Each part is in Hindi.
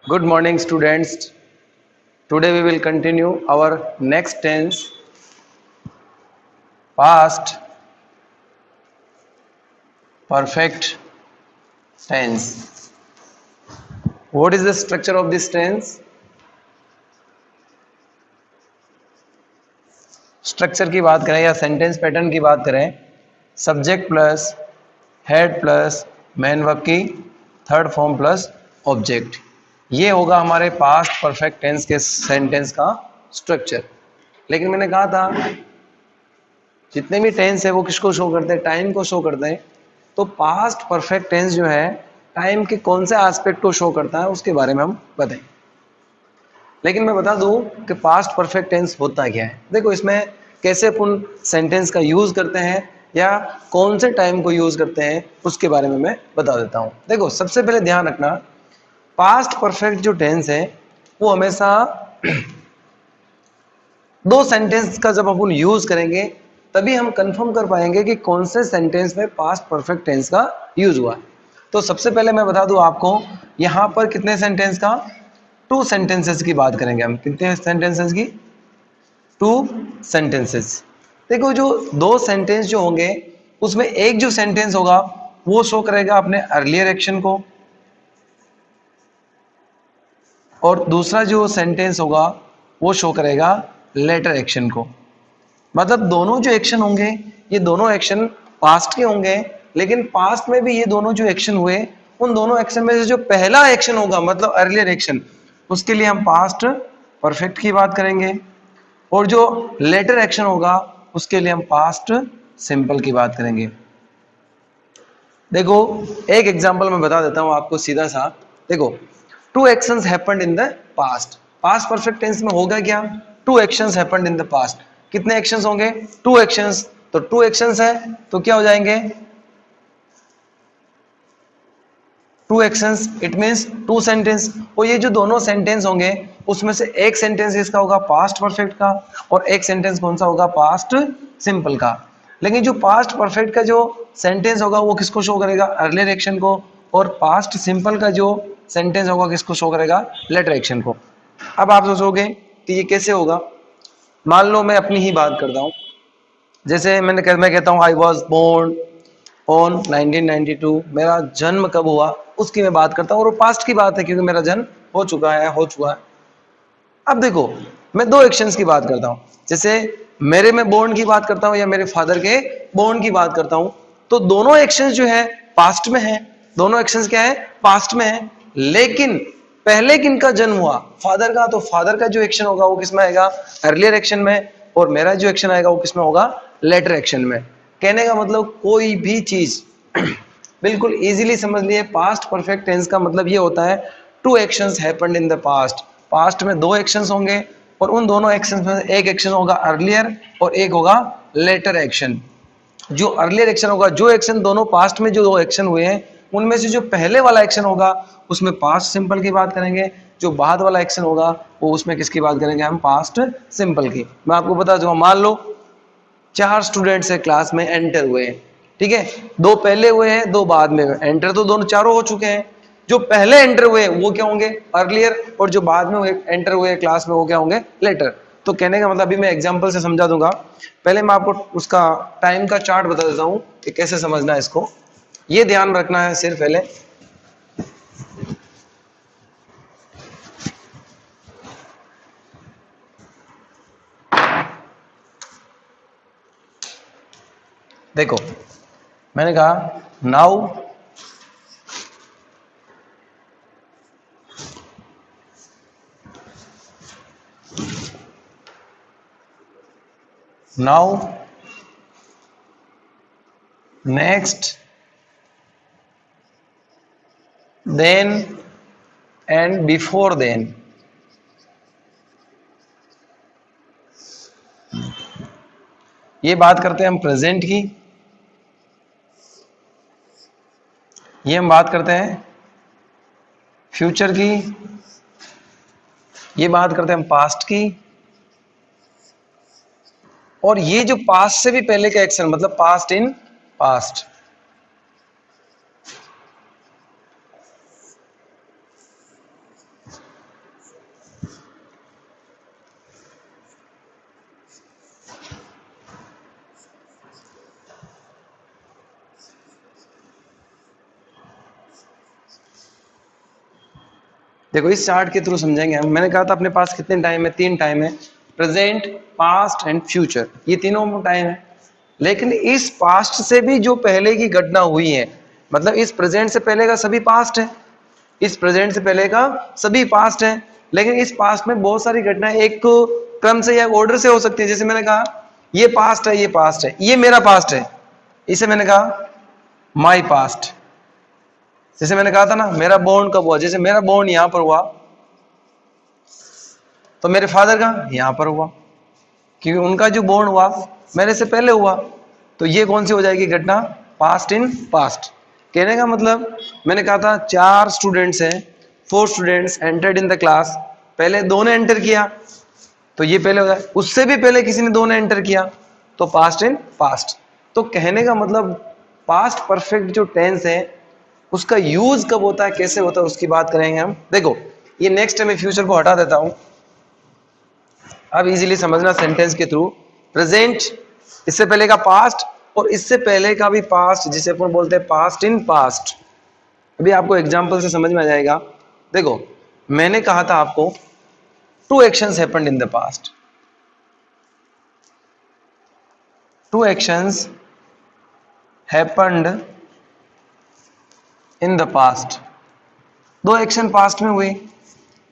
Good morning, students. Today we will continue our next tense, past perfect tense. What is the structure of this tense? Structure की बात करें या सेंटेंस पैटर्न की बात करें, subject plus head plus main verb की थर्ड फॉर्म प्लस ऑब्जेक्ट, ये होगा हमारे पास्ट परफेक्ट टेंस के सेंटेंस का स्ट्रक्चर। लेकिन मैंने कहा था जितने भी टेंस है वो किसको शो करते हैं, टाइम को शो करते हैं। तो पास्ट परफेक्ट टेंस जो है टाइम के कौन से एस्पेक्ट को शो करता है उसके बारे में हम बताएं। लेकिन मैं बता दूं कि पास्ट परफेक्ट टेंस होता क्या है। देखो इसमें कैसे अपन सेंटेंस का यूज करते हैं या कौन से टाइम को यूज करते हैं उसके बारे में मैं बता देता हूं। देखो सबसे पहले ध्यान रखना, पास्ट परफेक्ट जो टेंस है वो हमेशा दो सेंटेंस का जब अपन यूज करेंगे तभी हम कंफर्म कर पाएंगे कि कौन से सेंटेंस में पास्ट परफेक्ट टेंस का यूज हुआ। तो सबसे पहले मैं बता दूं आपको, यहां पर कितने सेंटेंस का, टू सेंटेंसेस की बात करेंगे हम। कितने सेंटेंसेस की? Two sentences. देखो जो दो सेंटेंस जो होंगे उसमें एक जो सेंटेंस होगा वो शो करेगा अपने अर्लियर एक्शन को, और दूसरा जो सेंटेंस होगा वो शो करेगा लेटर एक्शन को। मतलब दोनों जो एक्शन होंगे ये दोनों एक्शन पास्ट के होंगे, लेकिन पास्ट में भी ये दोनों जो एक्शन हुए उन दोनों एक्शन में से जो पहला एक्शन होगा मतलब अर्लियर एक्शन, उसके लिए हम पास्ट परफेक्ट की बात करेंगे, और जो लेटर एक्शन होगा उसके लिए हम पास्ट सिंपल की बात करेंगे। देखो एक एग्जांपल मैं बता देता हूं आपको सीधा सा। देखो two actions happened in the past, past perfect tense में होगा क्या, two actions happened in the past. कितने एक्शंस होंगे? Two actions. तो टू एक्शंस है तो क्या हो जाएंगे? Two actions it means two sentence. और ये जो दोनों सेंटेंस होंगे उसमें से एक सेंटेंस इसका होगा पास्ट परफेक्ट का और एक सेंटेंस कौन सा होगा? पास्ट सिंपल का। लेकिन जो पास्ट परफेक्ट का जो सेंटेंस होगा वो किसको शो करेगा? अर्लियर एक्शन को। और पास्ट सिंपल का जो सेंटेंस होगा किसको शो करेगा? लेटर एक्शन को। अब आप सोचोगे कि ये कैसे होगा। मान लो मैं अपनी ही बात करता हूँ, जैसे मैं कहता हूँ आई वॉज बोर्न ऑन 1992, मेरा जन्म कब हुआ उसकी मैं बात करता हूँ, और वो पास्ट की बात है क्योंकि मेरा जन्म हो चुका है, हो चुका है। अब देखो मैं दो एक्शंस की बात करता हूँ, जैसे मेरे में बोर्न की बात करता हूँ या मेरे फादर के बोर्न की बात करता हूँ, तो दोनों एक्शंस जो है पास्ट में है। दोनों एक्शंस क्या है? पास्ट में है। लेकिन पहले किनका जन्म हुआ? फादर का। तो फादर का जो एक्शन होगा वो किसमें आएगा? अर्लियर एक्शन में। और मेरा जो एक्शन आएगा वो किसमें होगा? लेटर एक्शन में। कहने का मतलब कोई भी चीज बिल्कुल इजीली समझ लिए, पास्ट परफेक्ट टेंस का मतलब ये होता है two actions happened in the past. Past में दो एक्शंस होंगे और उन दोनों एक्शंस में एक एक्शन होगा अर्लियर और एक होगा लेटर एक्शन। जो अर्लियर एक्शन होगा, जो एक्शन दोनों पास्ट में जो दो एक्शन हुए हैं उनमें से जो पहले वाला एक्शन होगा उसमें पास्ट सिंपल की बात करेंगे, जो बाद वाला एक्शन होगा वो उसमें किसकी बात करेंगे? हम पास्ट सिंपल की। मैं आपको बता दूंगा, मान लो चार स्टूडेंट्स है क्लास में एंटर हुए हैं, ठीक है, दो पहले हुए हैं दो बाद में हुए। एंटर तो दोनों चारों हो चुके हैं। जो पहले एंटर हुए वो क्या होंगे? अर्लियर। और जो बाद में एंटर हुए क्लास में वो क्या होंगे? लेटर। तो कहने का मतलब अभी मैं एग्जांपल से समझा दूंगा। पहले मैं आपको उसका टाइम का चार्ट बता देता हूं कि कैसे समझना है इसको। ये ध्यान रखना है सिर्फ पहले। देखो मैंने कहा now now next then and before then. ये बात करते हैं हम प्रेजेंट की, ये हम बात करते हैं फ्यूचर की, ये बात करते हैं हम पास्ट की, और ये जो पास्ट से भी पहले का एक्शन मतलब पास्ट इन पास्ट। देखो इस चार्ट के थ्रू समझेंगे हम। मैंने कहा था अपने पास कितने टाइम है, 3 टाइम है, प्रेजेंट, पास्ट एंड फ्यूचर, ये तीनों टाइम है। लेकिन इस पास्ट से भी जो पहले की घटना हुई है, मतलब इस प्रेजेंट से पहले का सभी पास्ट है, इस प्रेजेंट से पहले का सभी पास्ट है, लेकिन इस पास्ट में बहुत सारी घटनाएं एक क्रम से या ऑर्डर से हो सकती है। जैसे मैंने कहा ये पास्ट है, ये पास्ट है, ये मेरा पास्ट है, इसे मैंने कहा माई पास्ट। जैसे मैंने कहा था ना मेरा बोर्न कब हुआ, जैसे मेरा बोर्न यहां पर हुआ, तो मेरे फादर का यहां पर हुआ, क्योंकि उनका जो बोर्न हुआ मेरे से पहले हुआ, तो ये कौन सी हो जाएगी घटना, पास्ट इन पास्ट। कहने का मतलब मैंने कहा था 4 स्टूडेंट्स हैं, 4 students entered in the class, पहले 2 ने एंटर किया तो ये पहले हो जाए, उससे भी पहले किसी ने 2 ने एंटर किया तो पास्ट इन पास्ट। तो कहने का मतलब पास्ट परफेक्ट जो टेंस है उसका यूज कब होता है, कैसे होता है, उसकी बात करेंगे हम। देखो ये नेक्स्ट है, मैं फ्यूचर को हटा देता हूं, अब इजीली समझना सेंटेंस के थ्रू। प्रेजेंट, इससे पहले का पास्ट और इससे पहले का भी पास्ट, जिसे अपन बोलते हैं पास्ट इन पास्ट। अभी आपको एग्जांपल से समझ में आ जाएगा। देखो मैंने कहा था आपको 2 actions happened in the past, 2 actions happened in the past, 2 action past में हुए,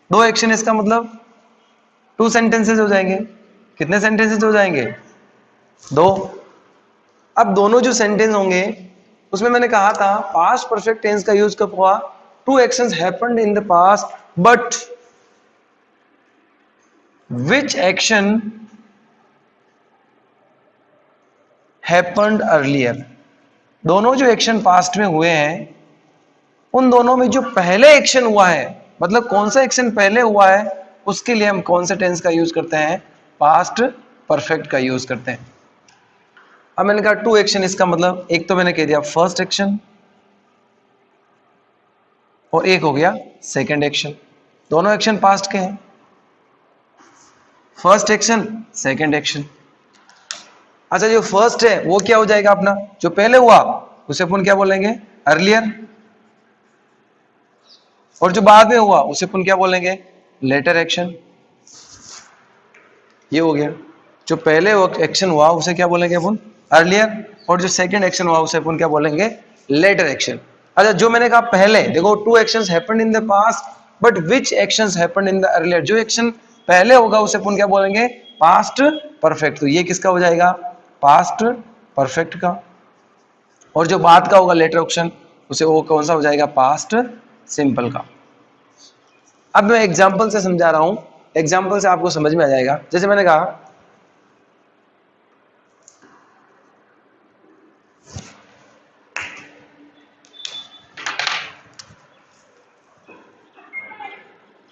2 एक्शन, इसका मतलब 2 सेंटेंसेस हो जाएंगे। कितने सेंटेंसेस हो जाएंगे, 2। अब दोनों जो सेंटेंस होंगे उसमें मैंने कहा था पास्ट परफेक्ट टेंस का यूज कब हुआ, 2 actions happened in the past but which action happened earlier. दोनों जो एक्शन पास्ट में हुए हैं उन दोनों में जो पहले एक्शन हुआ है, मतलब कौन सा एक्शन पहले हुआ है, उसके लिए हम कौन से टेंस का यूज करते हैं, पास्ट परफेक्ट का यूज करते हैं। अब मैंने कहा 2 एक्शन, इसका मतलब एक तो मैंने कह दिया फर्स्ट एक्शन और एक हो गया सेकंड एक्शन, दोनों एक्शन पास्ट के हैं, फर्स्ट एक्शन सेकंड एक्शन। अच्छा जो फर्स्ट है वो क्या हो जाएगा अपना, जो पहले हुआ उसे अपन क्या बोलेंगे, अर्लियर, और जो बाद में हुआ उसे अपन क्या बोलेंगे, लेटर एक्शन। ये हो गया, जो पहले एक्शन हुआ उसे क्या बोलेंगे अपन, अर्लियर, और जो सेकंड एक्शन हुआ उसे अपन क्या बोलेंगे, लेटर एक्शन। अच्छा जो मैंने कहा पहले, देखो 2 actions happened in the past but which actions happened in the earlier, जो एक्शन पहले होगा उसे अपन क्या बोलेंगे, पास्ट परफेक्ट। तो ये किसका हो जाएगा, पास्ट परफेक्ट का, और जो बाद का होगा लेटर एक्शन उसे वो कौन सा हो जाएगा, पास्ट सिंपल का। अब मैं एग्जांपल से समझा रहा हूं, एग्जांपल से आपको समझ में आ जाएगा। जैसे मैंने कहा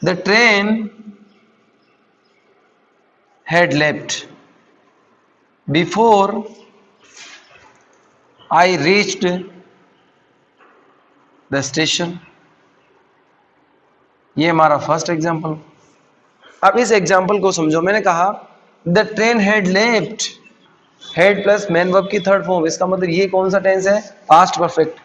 the train had left before I reached the station। ये हमारा फर्स्ट एग्जाम्पल। अब इस एग्जाम्पल को समझो, मैंने कहा the train had left, had plus main verb की थर्ड फॉर्म, इसका मतलब ये कौन सा टेंस है, past perfect.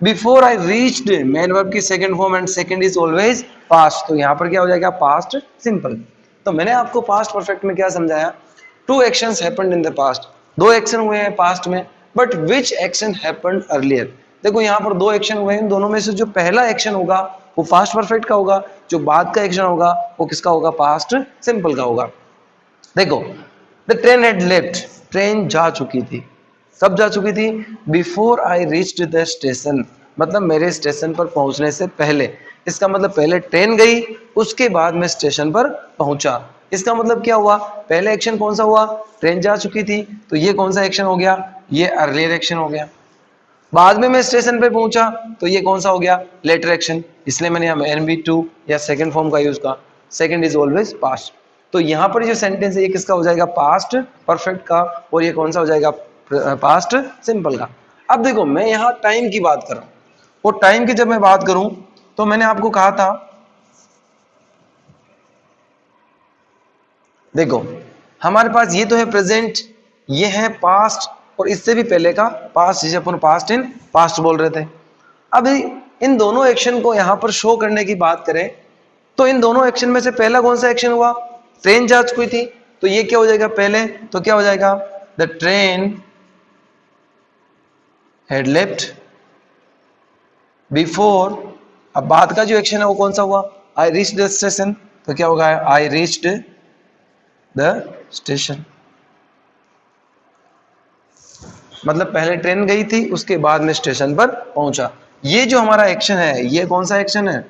Before I reached, main verb की second form and second is always past, तो यहां पर क्या हो जाएगा, पास्ट सिंपल। तो मैंने आपको पास्ट परफेक्ट में क्या समझाया, 2 actions happened in the past, 2 action हुए हैं पास्ट में, but which action happened earlier. देखो यहाँ पर 2 एक्शन हुए हैं, इन दोनों में से जो पहला एक्शन होगा वो पास्ट परफेक्ट का होगा, जो बाद का एक्शन होगा वो किसका होगा, पास्ट सिंपल का होगा। देखो the train had left, train जा चुकी थी, कब जा चुकी थी, before I reached the station, मतलब मेरे स्टेशन पर पहुंचने से पहले। इसका मतलब पहले ट्रेन गई उसके बाद मैं स्टेशन पर पहुंचा। इसका मतलब क्या हुआ, पहले एक्शन कौन सा हुआ, ट्रेन जा चुकी थी, तो ये कौन सा एक्शन हो गया, ये अर्लियर एक्शन हो गया। बाद में मैं स्टेशन पे पहुंचा तो ये कौन सा हो गया, लेटर एक्शन। इसलिए मैंने यहाँ NV2 या सेकंड फॉर्म का यूज कहा, सेकंड इज ऑलवेज पास्ट। तो यहाँ पर जो सेंटेंस है ये किसका हो जाएगा, पास्ट परफेक्ट का, और ये कौन सा हो जाएगा, पास्ट सिंपल का। अब देखो मैं यहाँ टाइम की बात कर रहा हूँ, और टाइम की जब मैं बात करूं तो मैंने आपको कहा था, देखो हमारे पास ये तो है प्रेजेंट, ये है पास्ट, और इससे भी पहले का पास्ट, जिसे अपन पास्ट इन पास्ट बोल रहे थे। अब इन दोनों एक्शन को यहां पर शो करने की बात करें तो इन दोनों एक्शन में से पहला कौन सा एक्शन हुआ? ट्रेन जा चुकी थी, तो ये क्या हो जाएगा पहले, तो क्या हो जाएगा? The train had left before. अब बाद का जो एक्शन है वो कौन सा हुआ? आई रीच द स्टेशन, तो क्या होगा? I reached the station. मतलब पहले ट्रेन गई थी, उसके बाद में स्टेशन पर पहुंचा। ये जो हमारा एक्शन है ये कौन सा एक्शन है?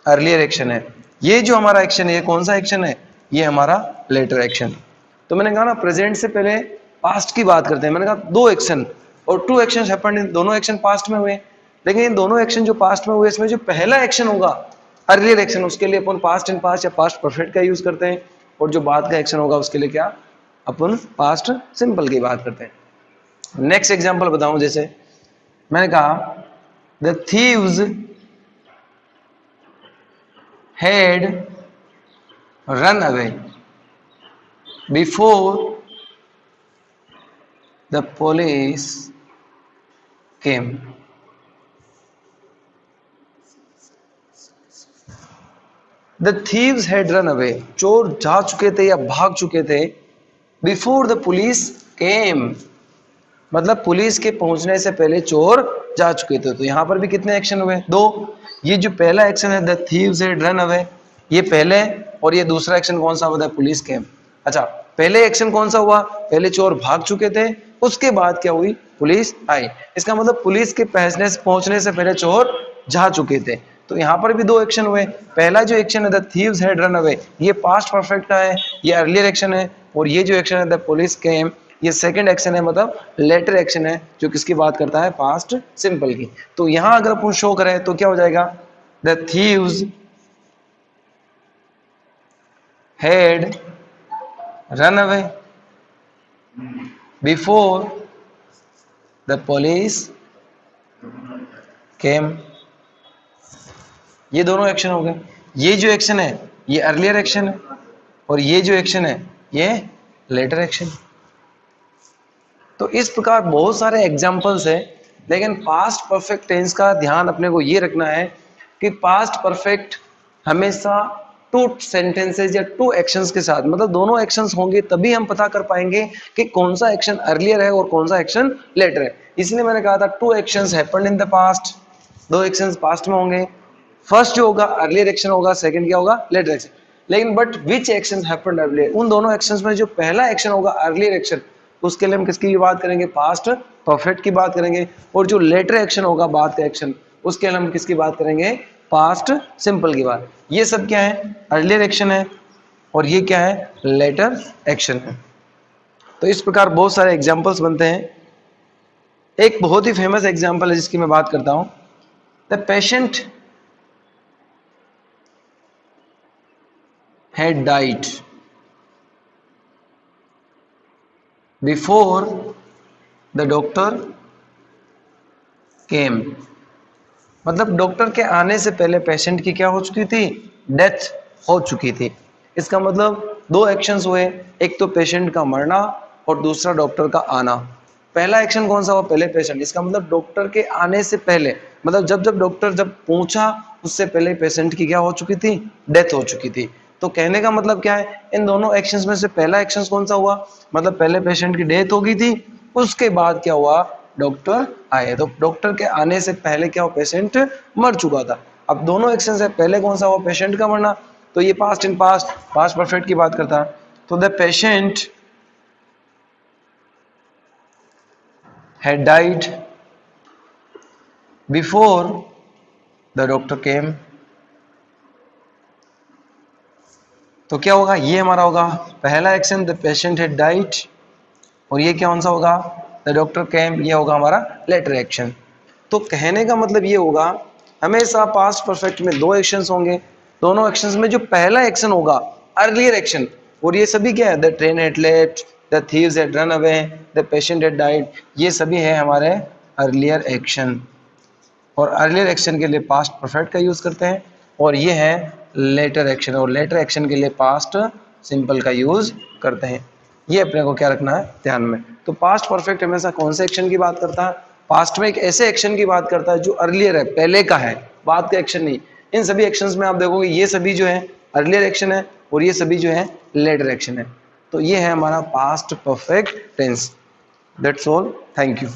अर्लियर एक्शन है। ये जो हमारा एक्शन है ये कौन सा एक्शन है? ये हमारा लेटर एक्शन। तो मैंने कहा ना प्रेजेंट से पहले पास्ट की बात करते हैं। मैंने कहा दो एक्शन और टू एक्शन हैपेंड, दोनों एक्शन पास्ट में हुए। लेकिन इन दोनों एक्शन जो पास्ट में हुए इसमें जो पहला एक्शन होगा अर्लियर एक्शन, उसके लिए अपन पास्ट इन पास्ट या पास्ट परफेक्ट का यूज करते हैं, और जो बाद का एक्शन होगा उसके लिए क्या, अपन पास्ट सिंपल की बात करते हैं। नेक्स्ट एग्जांपल बताऊं, जैसे मैंने कहा the thieves had run away before the police came. The thieves had run away, चोर जा चुके थे या भाग चुके थे, बिफोर द पुलिस केम, मतलब पुलिस के पहुंचने से पहले चोर जा चुके थे। तो यहां पर भी कितने एक्शन हुए? दो। ये जो पहला एक्शन है the thieves had run away, ये पहले, और ये दूसरा एक्शन कौन सा हुआ? पुलिस केम। अच्छा, पहले एक्शन कौन सा हुआ? पहले चोर भाग चुके थे, उसके बाद क्या हुई? पुलिस आई। इसका मतलब पुलिस के पहुंचने से पहले चोर जा चुके थे। तो यहाँ पर भी दो एक्शन हुए। पहला जो एक्शन है the thieves had run away, ये पास्ट परफेक्ट का है, ये अर्लियर एक्शन है। और ये जो एक्शन है द पुलिस केम, ये सेकंड एक्शन है, मतलब लेटर एक्शन है, जो किसकी बात करता है? पास्ट सिंपल की। तो यहां अगर अपन शो करें तो क्या हो जाएगा? The thieves had run away before the police केम। ये दोनों एक्शन हो गए। ये जो एक्शन है ये अर्लियर एक्शन है, और ये जो एक्शन है ये लेटर एक्शन। तो इस प्रकार बहुत सारे एग्जाम्पल्स है, लेकिन पास्ट परफेक्ट टेंस का ध्यान अपने को ये रखना है कि पास्ट परफेक्ट हमेशा टू सेंटेंसेस या टू एक्शंस के साथ, मतलब दोनों एक्शंस होंगे तभी हम पता कर पाएंगे कि कौन सा एक्शन अर्लियर है और कौन सा एक्शन लेटर है। इसलिए मैंने कहा था two actions happened in the past, दो एक्शंस पास्ट में होंगे। फर्स्ट जो होगा अर्लियर एक्शन होगा, सेकंड क्या होगा? Later action. लेकिन but which action happened earlier, उन दोनों एक्शंस में जो पहला एक्शन होगा अर्लियर एक्शन, उसके लिए हम किसकी बात करेंगे? पास्ट परफेक्ट की बात करेंगे। और जो लेटर एक्शन होगा बाद का एक्शन, उसके लिए हम किसकी बात करेंगे? पास्ट सिंपल की बात। ये सब क्या है? अर्लियर एक्शन है, और ये क्या है? लेटर एक्शन है। तो इस प्रकार बहुत सारे एग्जाम्पल्स बनते हैं। एक बहुत ही फेमस एग्जाम्पल है जिसकी मैं बात करता हूं। The patient had died before the doctor came, मतलब डॉक्टर के आने से पहले पेशेंट की क्या हो चुकी थी? डेथ हो चुकी थी। इसका मतलब दो एक्शंस हुए, एक तो पेशेंट का मरना और दूसरा डॉक्टर का आना। पहला एक्शन कौन सा हुआ? पहले पेशेंट, इसका मतलब डॉक्टर के आने से पहले, मतलब जब डॉक्टर जब पहुंचा उससे पहले पेशेंट की क्या हो चुकी थी? डेथ हो चुकी थी। तो कहने का मतलब क्या है? इन दोनों एक्शंस में से पहला एक्शन कौन सा हुआ? मतलब पहले पेशेंट की डेथ हो गई थी, उसके बाद क्या हुआ? डॉक्टर आए। तो डॉक्टर के आने से पहले क्या हुआ? पेशेंट मर चुका था। अब दोनों एक्शन है, पहले कौन सा हुआ? पेशेंट का मरना, तो ये past in past, past perfect की बात करता है। तो the patient had died before the doctor came। तो क्या होगा? ये हमारा होगा पहला action, the patient had died, और ये कौन सा होगा? द डॉक्टर केम, ये होगा हमारा लेटर एक्शन। तो कहने का मतलब ये होगा हमेशा पास्ट परफेक्ट में दो एक्शंस होंगे, दोनों एक्शंस में जो पहला एक्शन होगा अर्लियर एक्शन, और ये सभी क्या है? The train had left, the thieves had run away, the patient had died, ये सभी है हमारे अर्लियर एक्शन। और अर्लियर एक्शन के लिए पास्ट परफेक्ट का यूज करते हैं, और ये है लेटर एक्शन, और लेटर एक्शन के लिए पास्ट सिंपल का यूज करते हैं। ये अपने को क्या रखना है ध्यान में। तो पास्ट परफेक्ट हमेशा कौन से एक्शन की बात करता है? पास्ट में एक ऐसे एक्शन की बात करता है जो अर्लियर है, पहले का है, बाद का एक्शन नहीं। इन सभी एक्शंस में आप देखोगे ये सभी जो है अर्लियर एक्शन है और ये सभी जो है लेटर एक्शन है। तो ये है हमारा past perfect tense. That's all, thank you.